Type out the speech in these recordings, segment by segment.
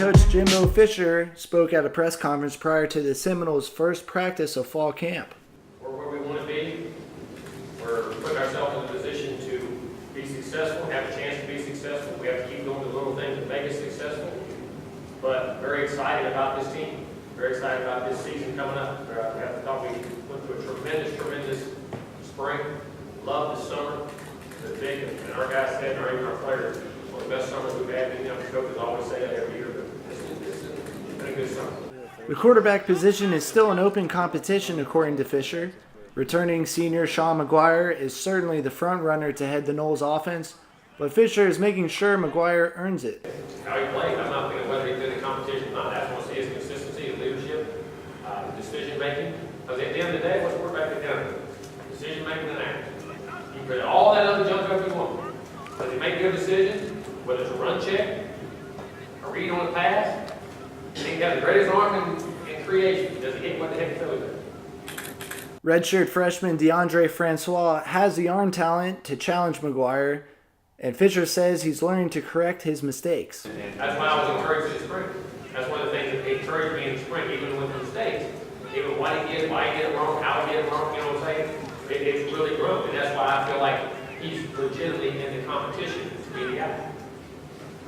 coach Jimbo Fisher spoke at a press conference prior to the Seminoles' first practice of fall camp. We're where we want to be. We're putting ourselves in a position to be successful, have a chance to be successful. We have to keep doing the little things that make us successful. But very excited about this team. Very excited about this season coming up. We went through a tremendous spring. Love the summer. The big, and our guys said, or even our players, one of the best summers we've had. You know, the coaches always say that every year, but it's been a good summer. The quarterback position is still an open competition, according to Fisher. Returning senior Sean McGuire is certainly the front runner to head the Noles offense, but Fisher is making sure McGuire earns it. How he played, I'm not thinking whether he's in the competition or not. I just want to see his consistency, his leadership, decision making. Because at the end of the day, what's quarterback down? Decision making and action. You can put all that other junk up you want. Does he make good decisions? Whether it's a run check, a read on a pass, he got the greatest arm in creation. Does he hit what the heck he throws at? Redshirt freshman DeAndre Francois has the arm talent to challenge McGuire, and Fisher says he's learning to correct his mistakes. And that's why I was encouraged in the spring. That's one of the things that encouraged me in the spring, even with the mistakes. Even why he did it wrong, how he did it wrong, you know what I'm saying? It's really grown, and that's why I feel like he's legitimately in the competition to be the guy.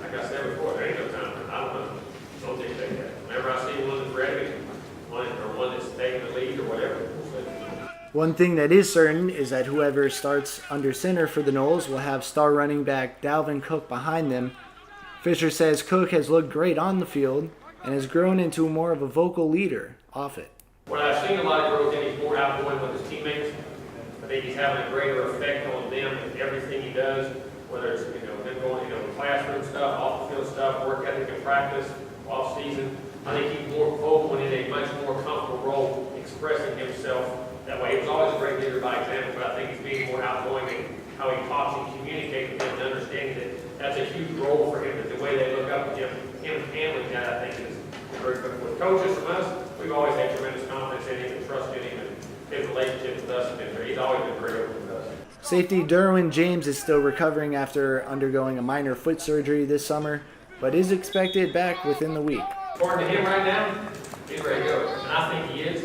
Like I said before, there ain't no time. I don't know. Don't think that. Whenever I see one that's ready, one that's taking the lead or whatever, we'll see. One thing that is certain is that whoever starts under center for the Noles will have star running back Dalvin Cook behind them. Fisher says Cook has looked great on the field and has grown into more of a vocal leader off it. Well, I've seen a lot of growth in he's more outgoing with his teammates. I think he's having a greater effect on them in everything he does, whether it's them going classroom stuff, off the field stuff, work ethic and practice, off season. I think he's more vocal and in a much more comfortable role expressing himself that way. He was always a great leader by example, but I think he's being more outgoing in how he talks and communicates with them and understanding that that's a huge role for him, that the way they look up to him handling that, I think, is very good. With coaches from us, we've always had tremendous confidence in him and trust in him, and his relationship with us has been great. He's always been very open with us. Safety Derwin James is still recovering after undergoing a minor foot surgery this summer, but is expected back within the week. According to him right now, he's ready to go, and I think he is.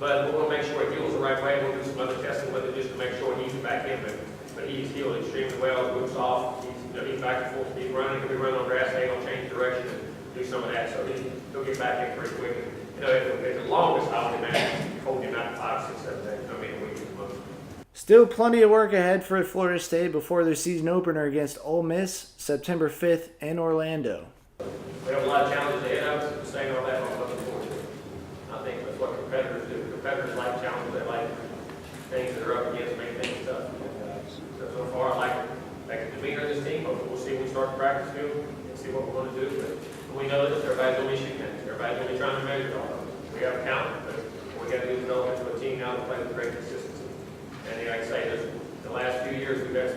But we're going to make sure he heals the right way. We'll do some other testing with it just to make sure he's back in. But he's healed extremely well. Boots off. He's back and forth. He's running. He'll be running on grass. He'll change direction and do some of that. So he'll get back in pretty quick. At the longest, I would imagine hold him out 5, 6, 7 days. I mean, a week at most. Still plenty of work ahead for Florida State before their season opener against Ole Miss, September 5th in Orlando. We have a lot of challenges ahead of us. Saying all that, I'm looking forward to it. I think that's what competitors do. Competitors like challenges. They like things that are up against, make things tough. So far, I like the demeanor of this team. We'll see when we start the practice field and see what we want to do. But we know that everybody's going to be shooting at us. Everybody's going to be trying to measure it all. We have talent, but we got to develop into a team now that plays with great consistency. And like I say, the last few years we've had